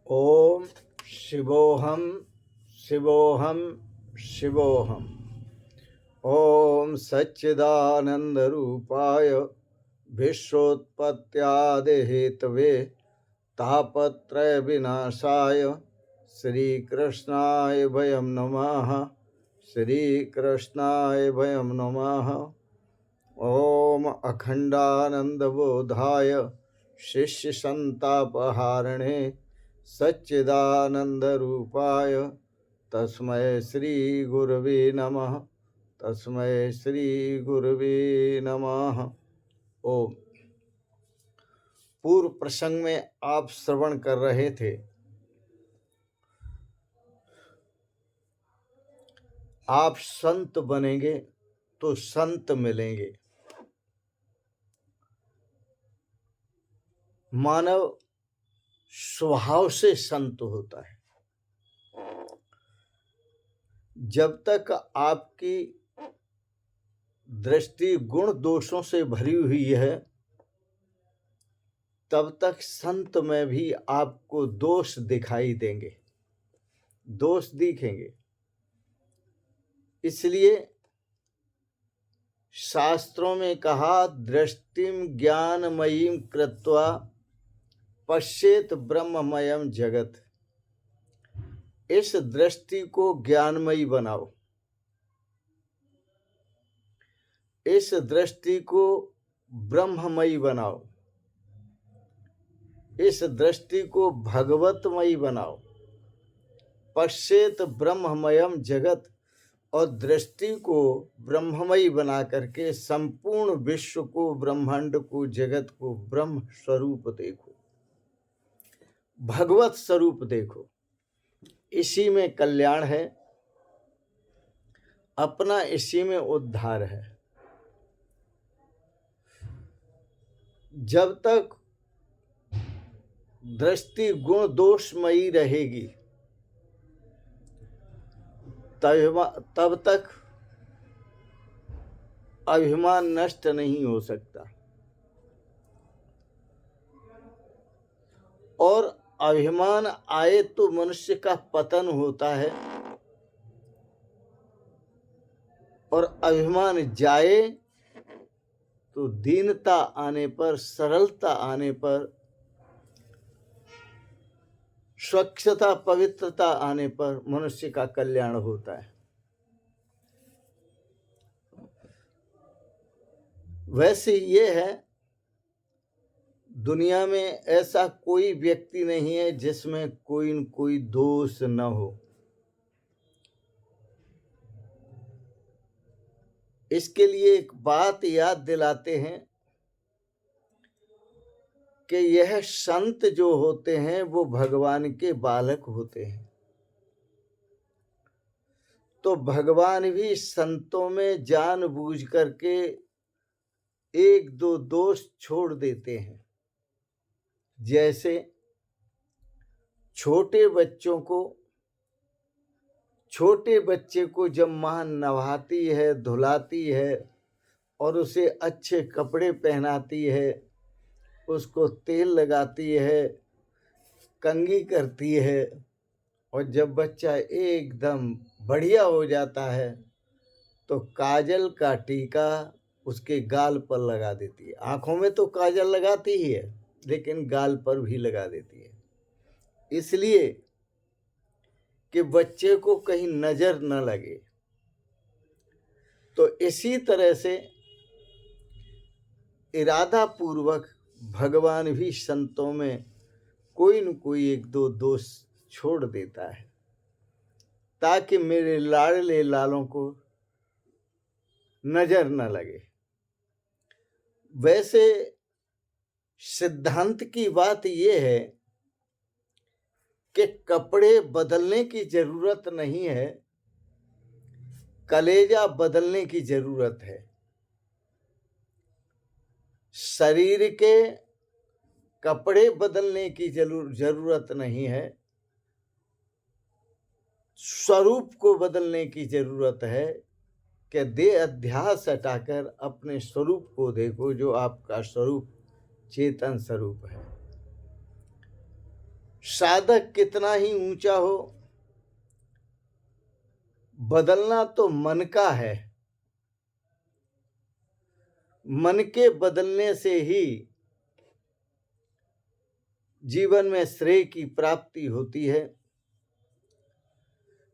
ओम शिवोहम शिवोहम शिवोहम। ओम सच्चिदानंद रूपाय विश्वोत्पत्त्यादि Hathaway तापत्रय विनाशाय श्री कृष्णाय वयं नमः। श्री कृष्णाय वयं नमः। ओम अखंडानंद बोधाय शिष्य संतापहारणे सच्चिदानंद रूपाय तस्मै श्री गुरवे नमः। तस्मै श्री गुरवे नमः। ओम। पूर्व प्रसंग में आप श्रवण कर रहे थे, आप संत बनेंगे तो संत मिलेंगे। मानव स्वभाव से संत होता है। जब तक आपकी दृष्टि गुण दोषों से भरी हुई है, तब तक संत में भी आपको दोष दिखाई देंगे, दोष दिखेंगे। इसलिए शास्त्रों में कहा, दृष्टिम ज्ञानमयीं कृत्वा पश्येत ब्रह्ममयम जगत। इस दृष्टि को ज्ञानमयी बनाओ, इस दृष्टि को ब्रह्ममयी बनाओ, इस दृष्टि को भगवतमयी बनाओ। पश्येत ब्रह्ममयम जगत, और दृष्टि को ब्रह्ममयी बना करके संपूर्ण विश्व को, ब्रह्मांड को, जगत को ब्रह्म स्वरूप देखो, भगवत स्वरूप देखो। इसी में कल्याण है, अपना इसी में उद्धार है। जब तक दृष्टि गुण दोषमयी रहेगी, तब तक अभिमान नष्ट नहीं हो सकता। और अभिमान आए तो मनुष्य का पतन होता है, और अभिमान जाए तो दीनता आने पर, सरलता आने पर, स्वच्छता पवित्रता आने पर मनुष्य का कल्याण होता है। वैसे ये है, दुनिया में ऐसा कोई व्यक्ति नहीं है जिसमें कोई न कोई दोष न हो। इसके लिए एक बात याद दिलाते हैं कि यह संत जो होते हैं वो भगवान के बालक होते हैं। तो भगवान भी संतों में जानबूझ करके एक दो दोष छोड़ देते हैं। जैसे छोटे बच्चे को जब माँ नहलाती है, धुलाती है और उसे अच्छे कपड़े पहनाती है, उसको तेल लगाती है, कंघी करती है, और जब बच्चा एकदम बढ़िया हो जाता है तो काजल का टीका उसके गाल पर लगा देती है। आंखों में तो काजल लगाती ही है, लेकिन गाल पर भी लगा देती है, इसलिए कि बच्चे को कहीं नजर न लगे। तो इसी तरह से इरादा पूर्वक भगवान भी संतों में कोई न कोई एक दो दोष छोड़ देता है, ताकि मेरे लाडले लालों को नजर न लगे। वैसे सिद्धांत की बात यह है कि कपड़े बदलने की जरूरत नहीं है, कलेजा बदलने की जरूरत है। शरीर के कपड़े बदलने की जरूरत नहीं है, स्वरूप को बदलने की जरूरत है। कि देह अध्यास हटाकर अपने स्वरूप को देखो, जो आपका स्वरूप चेतन स्वरूप है। साधक कितना ही ऊंचा हो, बदलना तो मन का है। मन के बदलने से ही जीवन में श्रेय की प्राप्ति होती है।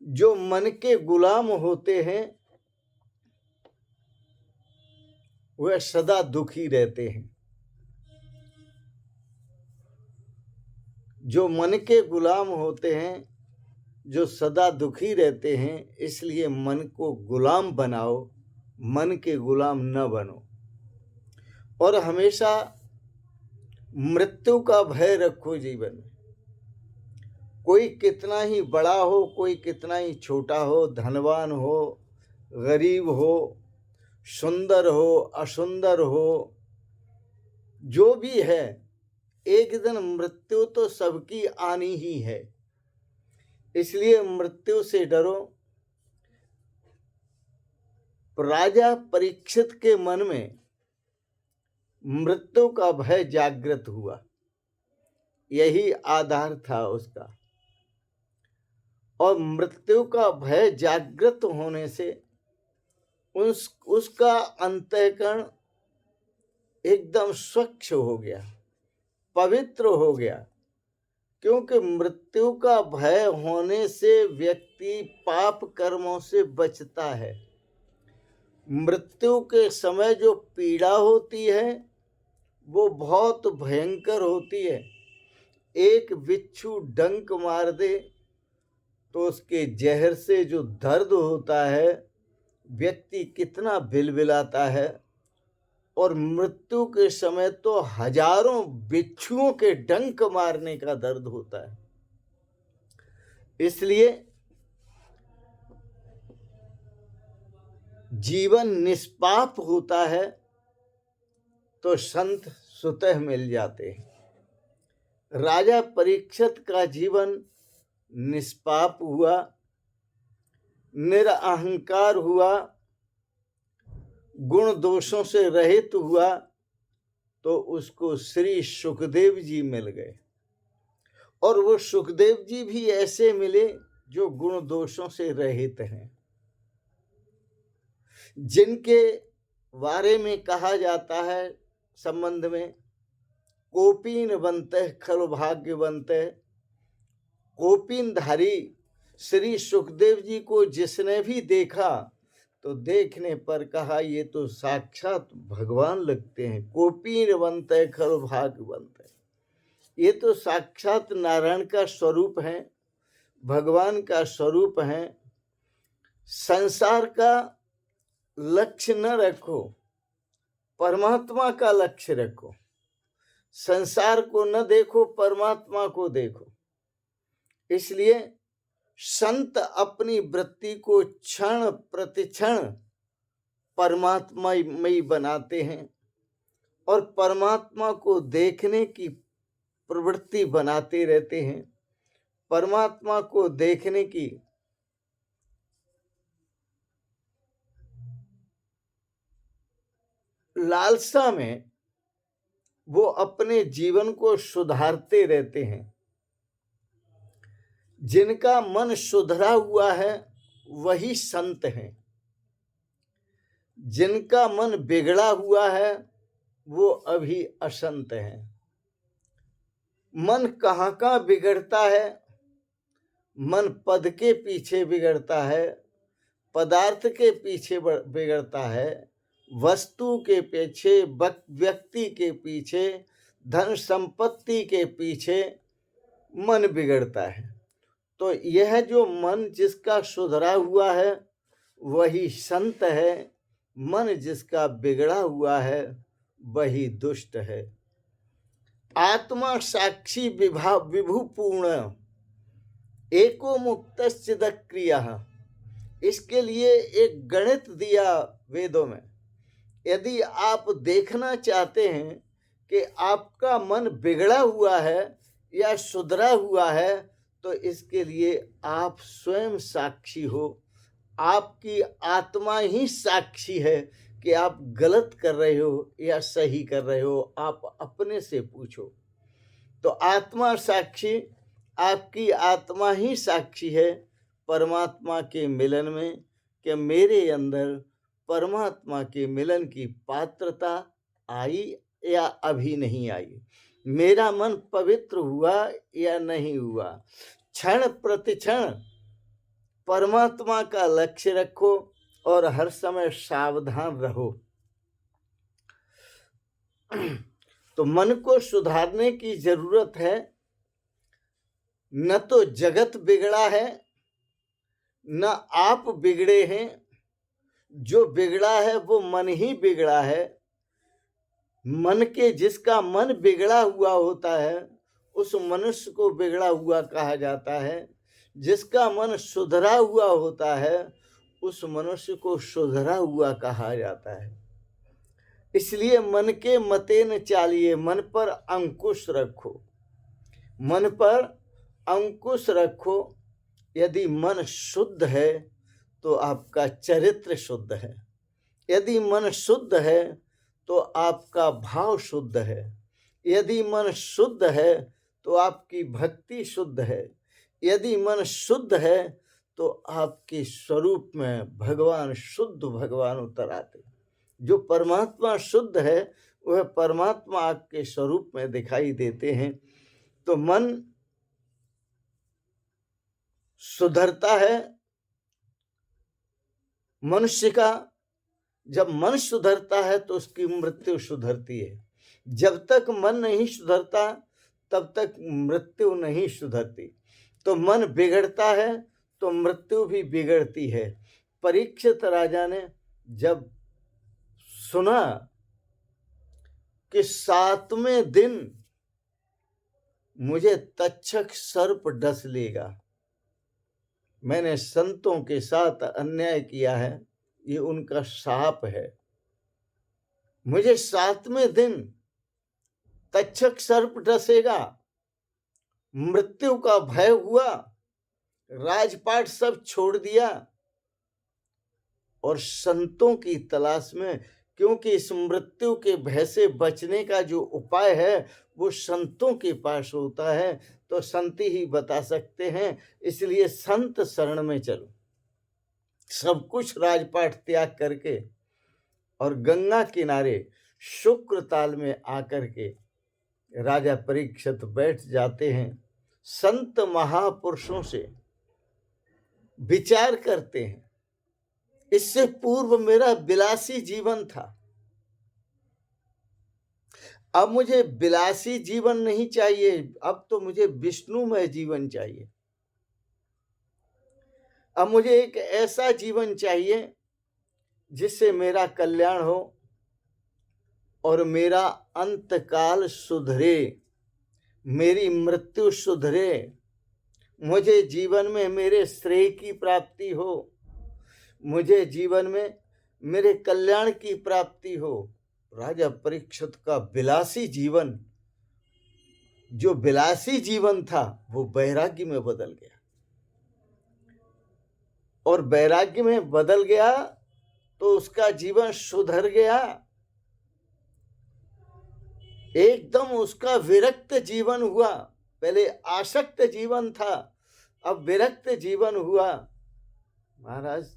जो मन के गुलाम होते हैं वह सदा दुखी रहते हैं। जो मन के गुलाम होते हैं, जो सदा दुखी रहते हैं, इसलिए मन को गुलाम बनाओ, मन के गुलाम न बनो। और हमेशा मृत्यु का भय रखो जीवन में। कोई कितना ही बड़ा हो, कोई कितना ही छोटा हो, धनवान हो, गरीब हो, सुंदर हो, असुंदर हो, जो भी है, एक दिन मृत्यु तो सबकी आनी ही है। इसलिए मृत्यु से डरो। राजा परीक्षित के मन में मृत्यु का भय जागृत हुआ, यही आधार था उसका। और मृत्यु का भय जागृत होने से उसका अंतःकरण एकदम स्वच्छ हो गया, पवित्र हो गया। क्योंकि मृत्यु का भय होने से व्यक्ति पाप कर्मों से बचता है। मृत्यु के समय जो पीड़ा होती है वो बहुत भयंकर होती है। एक बिच्छू डंक मार दे तो उसके जहर से जो दर्द होता है, व्यक्ति कितना बिलबिलाता है। और मृत्यु के समय तो हजारों बिच्छुओं के डंक मारने का दर्द होता है। इसलिए जीवन निष्पाप होता है तो संत स्वतः मिल जाते हैं। राजा परीक्षित का जीवन निष्पाप हुआ, निरअहंकार हुआ, गुण दोषों से रहित हुआ, तो उसको श्री सुखदेव जी मिल गए। और वो सुखदेव जी भी ऐसे मिले जो गुण दोषों से रहित हैं, जिनके बारे में कहा जाता है संबंध में, कोपीन बनते खल भाग्यवंते। कोपीनधारी श्री सुखदेव जी को जिसने भी देखा तो देखने पर कहा ये तो साक्षात भगवान लगते हैं। कोपीन बनते खल भाग्यवंते, ये तो साक्षात नारायण का स्वरूप है, भगवान का स्वरूप है। संसार का लक्ष्य न रखो, परमात्मा का लक्ष्य रखो। संसार को न देखो, परमात्मा को देखो। इसलिए संत अपनी वृत्ति को क्षण प्रतिक्षण परमात्मामयी बनाते हैं और परमात्मा को देखने की प्रवृत्ति बनाते रहते हैं। परमात्मा को देखने की लालसा में वो अपने जीवन को सुधारते रहते हैं। जिनका मन सुधरा हुआ है वही संत हैं। जिनका मन बिगड़ा हुआ है वो अभी असंत हैं। मन कहाँ बिगड़ता है? मन पद के पीछे बिगड़ता है, पदार्थ के पीछे बिगड़ता है, वस्तु के पीछे, व्यक्ति के पीछे, धन संपत्ति के पीछे मन बिगड़ता है। तो यह जो मन जिसका सुधरा हुआ है वही संत है। मन जिसका बिगड़ा हुआ है वही दुष्ट है। आत्मा साक्षी विभुपूर्ण एको मुक्तश्चिद क्रिया। इसके लिए एक गणित दिया वेदों में। यदि आप देखना चाहते हैं कि आपका मन बिगड़ा हुआ है या सुधरा हुआ है, तो इसके लिए आप स्वयं साक्षी हो। आपकी आत्मा ही साक्षी है कि आप गलत कर रहे हो या सही कर रहे हो। आप अपने से पूछो। तो आत्मा साक्षी आपकी आत्मा ही साक्षी है परमात्मा के मिलन में कि मेरे अंदर परमात्मा के मिलन की पात्रता आई या अभी नहीं आई। मेरा मन पवित्र हुआ या नहीं हुआ। क्षण प्रतिक्षण परमात्मा का लक्ष्य रखो और हर समय सावधान रहो। तो मन को सुधारने की जरूरत है। न तो जगत बिगड़ा है, न आप बिगड़े हैं। जो बिगड़ा है वो मन ही बिगड़ा है। मन के जिसका मन बिगड़ा हुआ होता है उस मनुष्य को बिगड़ा हुआ कहा जाता है। जिसका मन सुधरा हुआ होता है उस मनुष्य को सुधरा हुआ कहा जाता है। इसलिए मन के मते न चालिए, मन पर अंकुश रखो। मन पर अंकुश रखो। यदि मन शुद्ध है तो आपका चरित्र शुद्ध है। यदि मन शुद्ध है तो आपका भाव शुद्ध है। यदि मन शुद्ध है तो आपकी भक्ति शुद्ध है। यदि मन शुद्ध है तो आपके स्वरूप में भगवान शुद्ध भगवान उतर आते। जो परमात्मा शुद्ध है वह परमात्मा आपके स्वरूप में दिखाई देते हैं। तो मन सुधरता है मनुष्य का। जब मन सुधरता है तो उसकी मृत्यु सुधरती है। जब तक मन नहीं सुधरता तब तक मृत्यु नहीं सुधरती। तो मन बिगड़ता है तो मृत्यु भी बिगड़ती है। परीक्षित राजा ने जब सुना कि 7वें दिन मुझे तक्षक सर्प डस लेगा, मैंने संतों के साथ अन्याय किया है, ये उनका शाप है, मुझे 7वें दिन तक्षक सर्प डसेगा, मृत्यु का भय हुआ, राजपाट सब छोड़ दिया और संतों की तलाश में, क्योंकि इस मृत्यु के भय से बचने का जो उपाय है वो संतों के पास होता है, तो संत ही बता सकते हैं। इसलिए संत शरण में चलो। सब कुछ राजपाट त्याग करके और गंगा किनारे शुक्र ताल में आकर के राजा परीक्षित बैठ जाते हैं। संत महापुरुषों से विचार करते हैं। इससे पूर्व मेरा विलासी जीवन था, अब मुझे विलासी जीवन नहीं चाहिए, अब तो मुझे विष्णुमय जीवन चाहिए। अब मुझे एक ऐसा जीवन चाहिए जिससे मेरा कल्याण हो और मेरा अंतकाल सुधरे, मेरी मृत्यु सुधरे, मुझे जीवन में मेरे श्रेय की प्राप्ति हो, मुझे जीवन में मेरे कल्याण की प्राप्ति हो। राजा परीक्षित का विलासी जीवन, जो विलासी जीवन था वो वैराग्य में बदल गया, और वैराग्य में बदल गया तो उसका जीवन सुधर गया। एकदम उसका विरक्त जीवन हुआ। पहले आसक्त जीवन था, अब विरक्त जीवन हुआ। महाराज,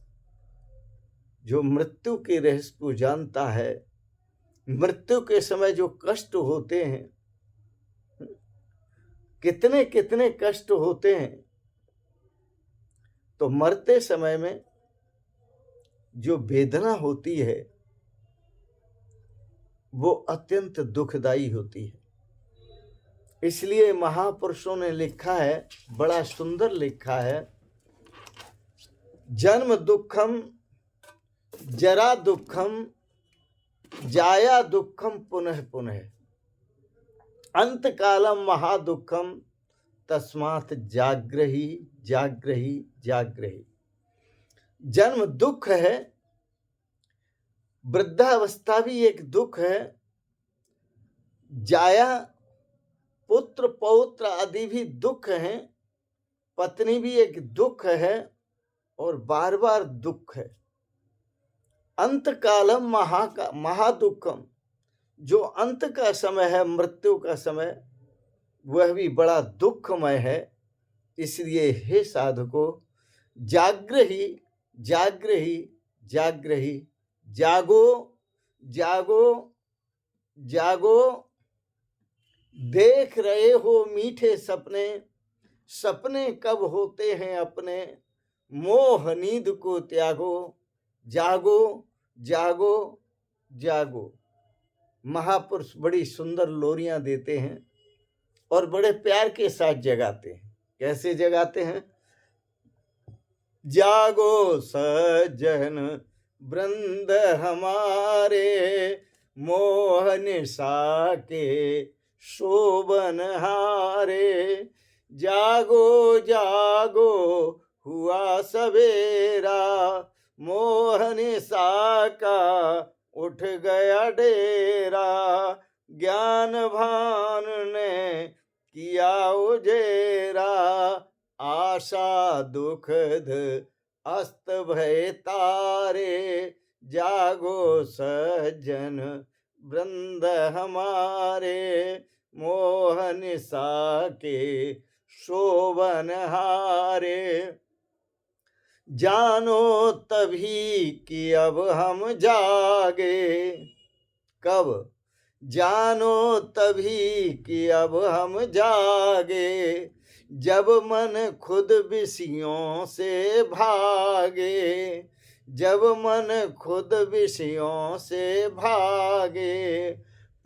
जो मृत्यु के रहस्य को जानता है, मृत्यु के समय जो कष्ट होते हैं, कितने कितने कष्ट होते हैं, तो मरते समय में जो वेदना होती है वो अत्यंत दुखदाई होती है। इसलिए महापुरुषों ने लिखा है, बड़ा सुंदर लिखा है, जन्म दुखम जरा दुखम जाया दुखम पुनः पुनः अंत कालम महादुखम तस्मात् जाग्रही जाग्रही जाग्रही। जन्म दुख है, वृद्धावस्था भी एक दुख है, जाया पुत्र पौत्र आदि भी दुख हैं, पत्नी भी एक दुख है और बार बार दुख है। अंत कालम महादुखम, जो अंत का समय है, मृत्यु का समय, वह भी बड़ा दुखमय है। इसलिए हे साधको, जाग्रही जाग्रही जाग्रही, जागो जागो जागो। देख रहे हो मीठे सपने, सपने कब होते हैं अपने, मोह नींद को त्यागो, जागो जागो जागो। महापुरुष बड़ी सुंदर लोरियां देते हैं और बड़े प्यार के साथ जगाते हैं। कैसे जगाते हैं? जागो सज्जन वृंद हमारे, मोह निशा के शोभन हारे। जागो जागो हुआ सवेरा, मोह निशा का उठ गया डेरा। ज्ञान भान ने किया उजेरा, आशा दुखद अस्त भय तारे। जागो सज्जन वृंद हमारे, मोह निशा के शोभन हारे। जानो तभी कि अब हम जागे, कब? जानो तभी कि अब हम जागे, जब मन खुद विषयों से भागे। जब मन खुद विषयों से भागे,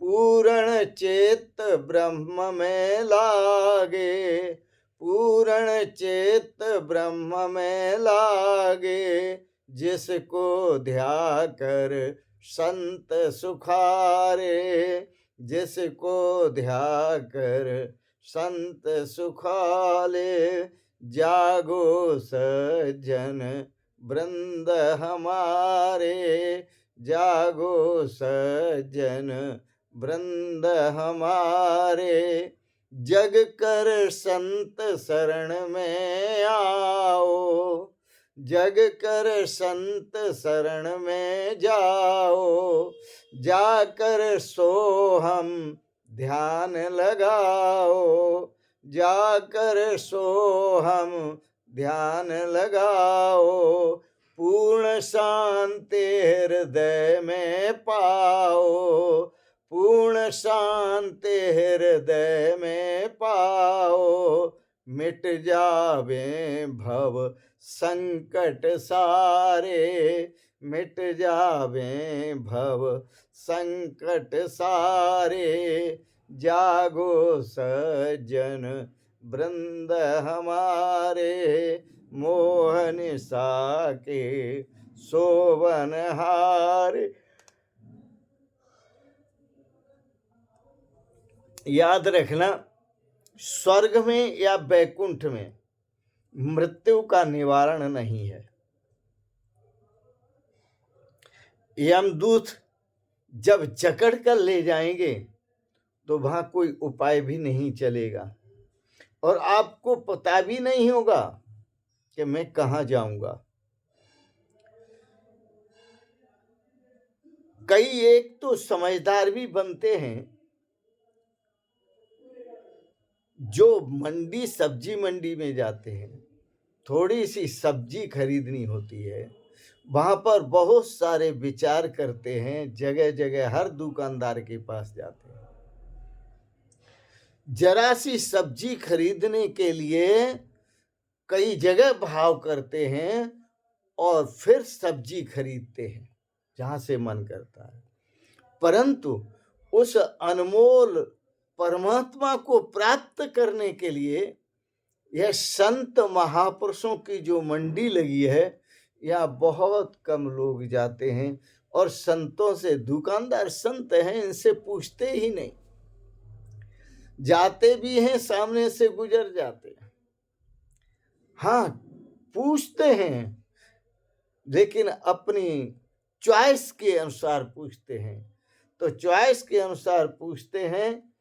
पूर्ण चेत ब्रह्म में लागे। पूर्ण चेत ब्रह्म में लागे, जिसको ध्या कर संत सुखारे। जिसको ध्या कर संत सुखाले। जागो सज्जन वृंद हमारे, जागो सज्जन वृंद हमारे। जग कर संत शरण में आओ, जग कर संत शरण में जाओ। जाकर सोहम ध्यान लगाओ, जाकर सोहम ध्यान लगाओ। पूर्ण शांति हृदय में पाओ, पूर्ण शांति हृदय में पाओ। मिट जावे भव संकट सारे, मिट जावे भव संकट सारे। जागो सज्जन वृंद हमारे, मोह निशा के शोभन हारे। याद रखना, स्वर्ग में या बैकुंठ में मृत्यु का निवारण नहीं है। यमदूत जब जकड़ कर ले जाएंगे तो वहां कोई उपाय भी नहीं चलेगा और आपको पता भी नहीं होगा कि मैं कहां जाऊंगा। कई एक तो समझदार भी बनते हैं, जो मंडी सब्जी मंडी में जाते हैं, थोड़ी सी सब्जी खरीदनी होती है, वहां पर बहुत सारे विचार करते हैं, जगह जगह हर दुकानदार के पास जाते हैं। जरा सी सब्जी खरीदने के लिए कई जगह भाव करते हैं और फिर सब्जी खरीदते हैं जहां से मन करता है। परंतु उस अनमोल परमात्मा को प्राप्त करने के लिए यह संत महापुरुषों की जो मंडी लगी है, यह बहुत कम लोग जाते हैं और संतों से, दुकानदार संत हैं, इनसे पूछते ही नहीं। जाते भी हैं, सामने से गुजर जाते हैं। हाँ, पूछते हैं, लेकिन अपनी चॉइस के अनुसार पूछते हैं। तो चॉइस के अनुसार पूछते हैं,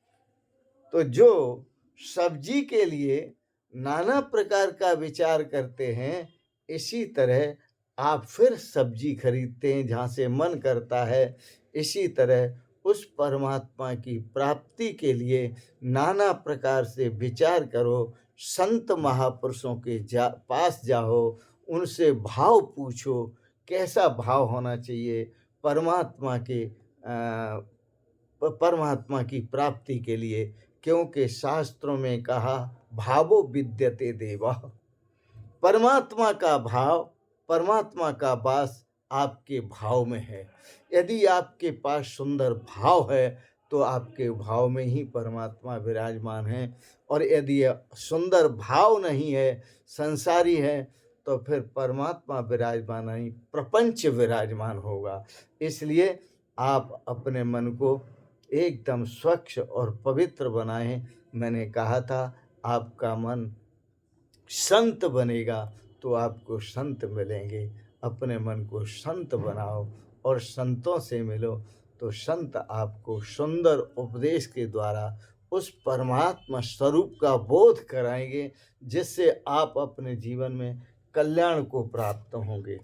तो जो सब्जी के लिए नाना प्रकार का विचार करते हैं, इसी तरह आप फिर सब्जी खरीदते हैं जहाँ से मन करता है। इसी तरह उस परमात्मा की प्राप्ति के लिए नाना प्रकार से विचार करो, संत महापुरुषों के पास जाओ, उनसे भाव पूछो, कैसा भाव होना चाहिए परमात्मा की प्राप्ति के लिए, क्योंकि शास्त्रों में कहा भावो विद्यते देवः। परमात्मा का भाव, परमात्मा का वास आपके भाव में है। यदि आपके पास सुंदर भाव है तो आपके भाव में ही परमात्मा विराजमान है, और यदि सुंदर भाव नहीं है, संसारी है, तो फिर परमात्मा विराजमान नहीं, प्रपंच विराजमान होगा। इसलिए आप अपने मन को एकदम स्वच्छ और पवित्र बनाएं। मैंने कहा था आपका मन संत बनेगा तो आपको संत मिलेंगे। अपने मन को संत बनाओ और संतों से मिलो, तो संत आपको सुंदर उपदेश के द्वारा उस परमात्मा स्वरूप का बोध कराएंगे, जिससे आप अपने जीवन में कल्याण को प्राप्त होंगे।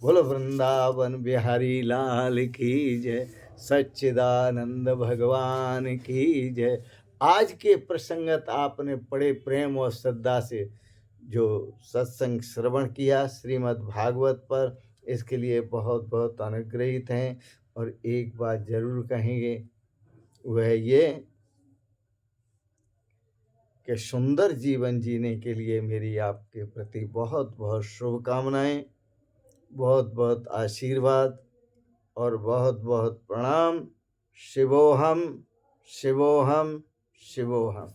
बोलो वृंदावन बिहारी लाल की जय, सच्चिदानंद भगवान की जय। आज के प्रसंगत आपने बड़े प्रेम और श्रद्धा से जो सत्संग श्रवण किया श्रीमद् भागवत पर, इसके लिए बहुत बहुत अनुग्रहित हैं। और एक बात जरूर कहेंगे, वह ये कि सुंदर जीवन जीने के लिए मेरी आपके प्रति बहुत बहुत शुभकामनाएं, बहुत बहुत आशीर्वाद और बहुत बहुत प्रणाम। शिवोहम शिवोहम शिवोहम।